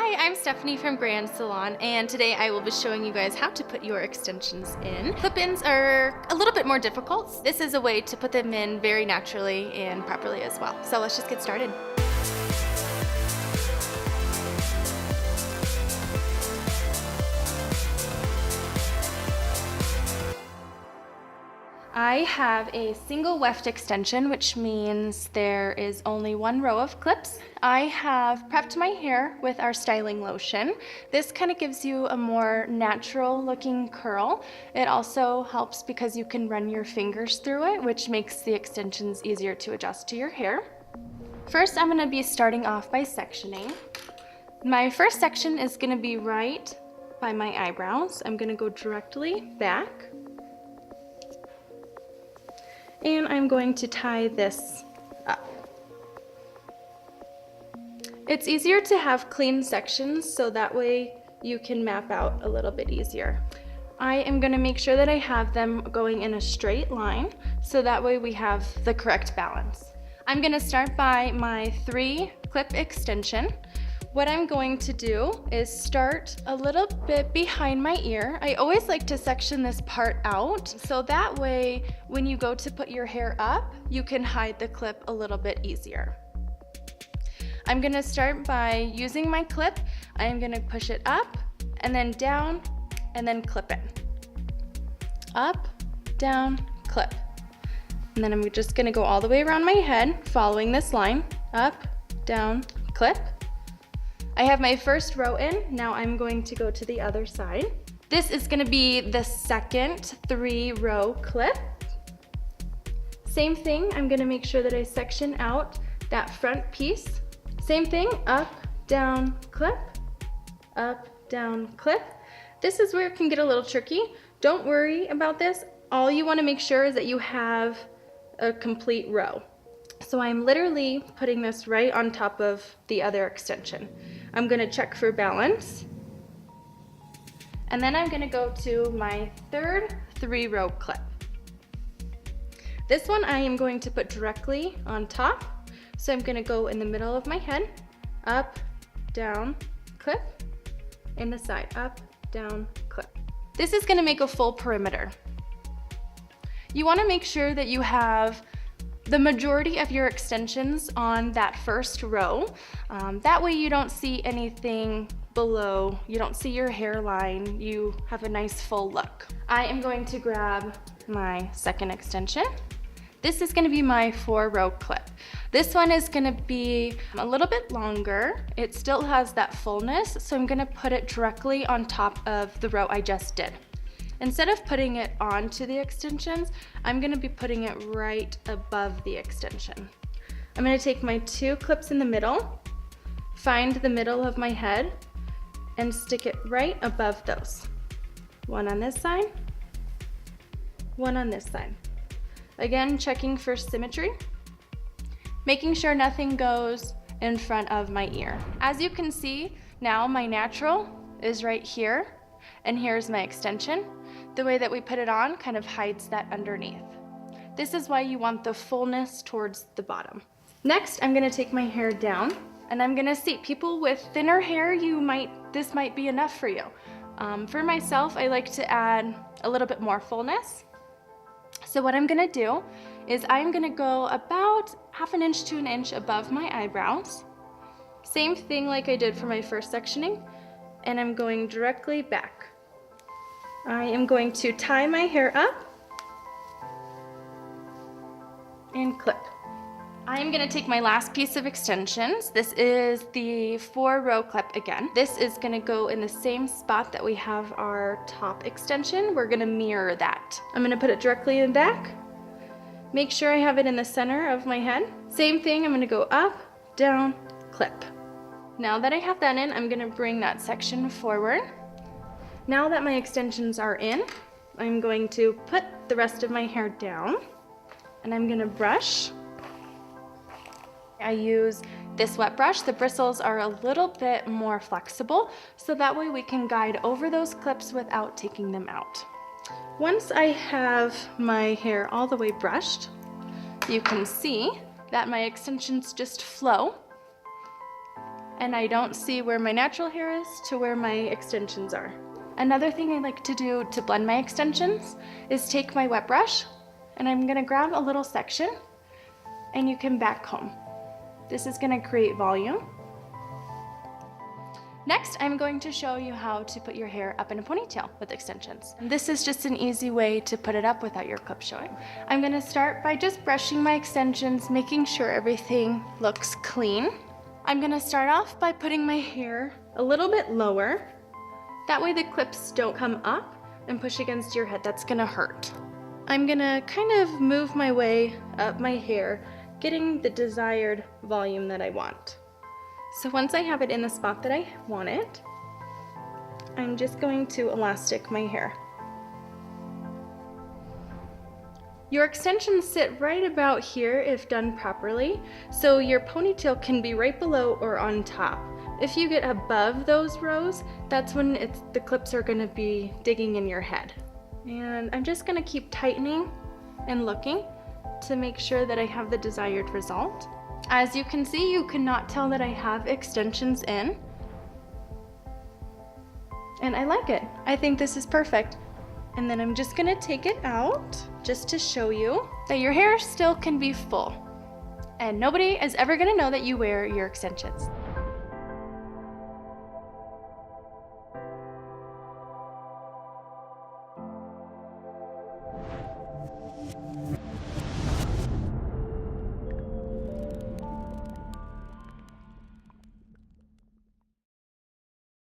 Hi, I'm Stephanie from Grand Salon, and today I will be showing you guys how to put your extensions in. Clip-ins are a little bit more difficult. This is a way to put them in very naturally and properly as well. So let's just get started. I have a single weft extension, which means there is only one row of clips. I have prepped my hair with our styling lotion. This kind of gives you a more natural looking curl. It also helps because you can run your fingers through it, which makes the extensions easier to adjust to your hair. First, I'm going to be starting off by sectioning. My first section is going to be right by my eyebrows. I'm going to go directly back. And I'm going to tie this up. It's easier to have clean sections so that way you can map out a little bit easier. I am going to make sure that I have them going in a straight line so that way we have the correct balance. I'm going to start by my 3 clip extension. What I'm going to do is start a little bit behind my ear. I always like to section this part out so that way when you go to put your hair up, you can hide the clip a little bit easier. I'm gonna start by using my clip. I am gonna push it up and then down and then clip it. Up, down, clip. And then I'm just gonna go all the way around my head following this line. Up, down, clip. I have my first row in, now I'm going to go to the other side. This is gonna be the second 3-row clip. Same thing, I'm gonna make sure that I section out that front piece. Same thing, up, down, clip, up, down, clip. This is where it can get a little tricky. Don't worry about this. All you wanna make sure is that you have a complete row. So I'm literally putting this right on top of the other extension. I'm gonna check for balance. And then I'm gonna go to my third 3-row clip. This one I am going to put directly on top. So I'm gonna go in the middle of my head, up, down, clip, in the side, up, down, clip. This is gonna make a full perimeter. You wanna make sure that you have the majority of your extensions on that first row. That way you don't see anything below, you don't see your hairline, you have a nice full look. I am going to grab my second extension. This is gonna be my 4-row clip. This one is gonna be a little bit longer. It still has that fullness, so I'm gonna put it directly on top of the row I just did. Instead of putting it onto the extensions, I'm gonna be putting it right above the extension. I'm gonna take my 2 clips in the middle, find the middle of my head, and stick it right above those. One on this side, one on this side. Again, checking for symmetry, making sure nothing goes in front of my ear. As you can see, now my natural is right here, and here's my extension. The way that we put it on kind of hides that underneath. This is why you want the fullness towards the bottom. Next, I'm gonna take my hair down and I'm gonna see people with thinner hair, this might be enough for you. For myself, I like to add a little bit more fullness. So what I'm gonna do is I'm gonna go about 1/2 inch to 1 inch above my eyebrows. Same thing like I did for my first sectioning, and I'm going directly back. I am going to tie my hair up and clip. I am gonna take my last piece of extensions. This is the 4-row clip again. This is gonna go in the same spot that we have our top extension. We're gonna mirror that. I'm gonna put it directly in the back. Make sure I have it in the center of my head. Same thing, I'm gonna go up, down, clip. Now that I have that in, I'm gonna bring that section forward. Now that my extensions are in, I'm going to put the rest of my hair down and I'm gonna brush. I use this wet brush. The bristles are a little bit more flexible, so that way we can guide over those clips without taking them out. Once I have my hair all the way brushed, you can see that my extensions just flow and I don't see where my natural hair is to where my extensions are. Another thing I like to do to blend my extensions is take my wet brush, and I'm gonna grab a little section, and you can back comb. This is gonna create volume. Next, I'm going to show you how to put your hair up in a ponytail with extensions. And this is just an easy way to put it up without your clip showing. I'm gonna start by just brushing my extensions, making sure everything looks clean. I'm gonna start off by putting my hair a little bit lower. That way the clips don't come up and push against your head. That's gonna hurt. I'm gonna kind of move my way up my hair, getting the desired volume that I want. So once I have it in the spot that I want it, I'm just going to elastic my hair. Your extensions sit right about here if done properly, so your ponytail can be right below or on top. If you get above those rows, that's when the clips are gonna be digging in your head. And I'm just gonna keep tightening and looking to make sure that I have the desired result. As you can see, you cannot tell that I have extensions in. And I like it. I think this is perfect. And then I'm just gonna take it out just to show you that your hair still can be full. And nobody is ever gonna know that you wear your extensions.